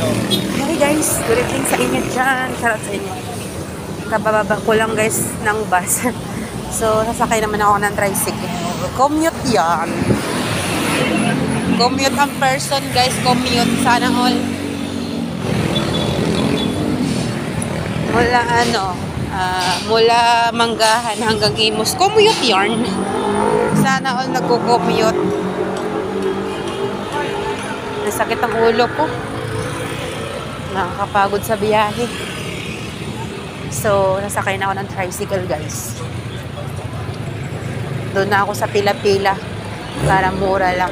Hey guys, good evening sa inyo dyan. Shoutout sa inyo. Kabababa ko lang guys ng bus. So, sasakay naman ako ng tricycle. Commute yan. Commute ang person guys. Commute. Sana all. Mula Manggahan hanggang Imus. Commute yan. Sana all nagko-commute. Nasakit ang ulo ko. Nakakapagod sa biyahe. So, nasakay na ako ng tricycle, guys. Doon na ako sa pila-pila para mura lang.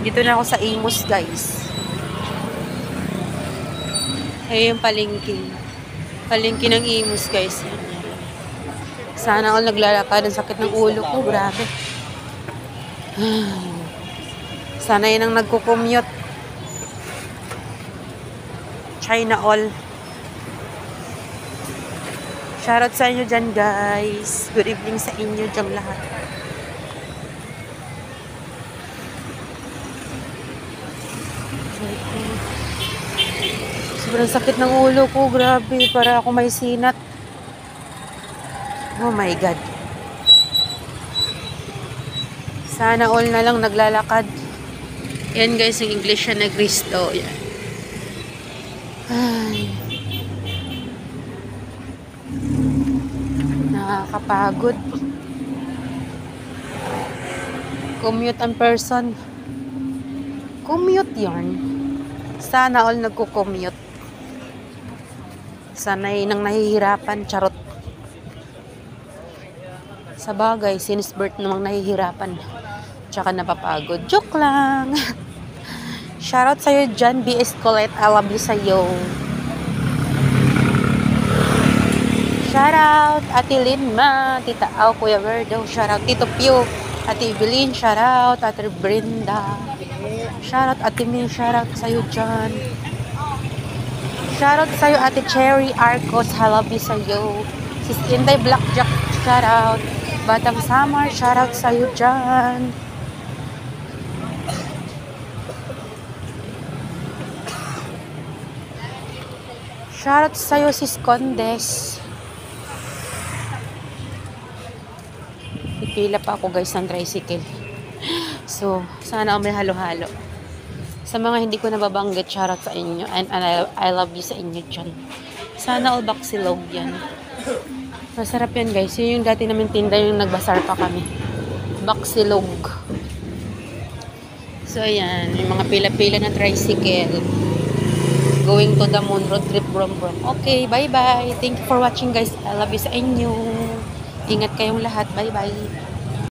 Dito na ako sa Imus, guys. Ayun yung palengke. Palengke ng Imus, guys. Sana ako naglalakad. Ang sakit ng ulo ko. Grabe. Sana yun ang nagko-commute. China all. Shoutout sa inyo dyan, guys. Good evening sa inyo dyan lahat. Sobrang sakit ng ulo ko. Grabe. Para ako may sinat. Oh my God. Sana all na lang naglalakad. Yan guys, yung English na Cristo. Yan. Ay. Nakakapagod. Commute ang person. Commute yarn. Sana all nagko-commute. Sana yun ang nahihirapan. Charot. Sa bagay, since birth namang nahihirapan. Tsaka napapagod. Joke lang. Shoutout sa'yo dyan, BS Colette. I love you sa'yo. Shoutout, Ate Linma, Tita Au, Kuya Verdo. Shoutout, Tito Pio, Ate Evelyn. Shoutout, Ate Brenda. Shoutout, Ate May. Shoutout sa'yo dyan. Shoutout sa'yo, Ate Cherry Arcos. I love you sa'yo. Sis Inday Blackjack. Shoutout. Batang Samar. Shoutout sa'yo dyan. Shoutout sa'yo, Sis Condes. Ipila pa ako guys ng tricycle. So, sana may halo-halo. Sa mga hindi ko nababanggit, shoutout sa inyo. And I love you sa inyo dyan. Sana all baksilog yan. Masarap yan guys. Yun yung dati namin tinda yung nagbasar pa kami. Baksilog. So, ayan. Yung mga pila-pila na tricycle. Going to the moon road trip brom. Okay, bye-bye. Thank you for watching guys. I love you sa inyo. Ingat kayong lahat. Bye-bye.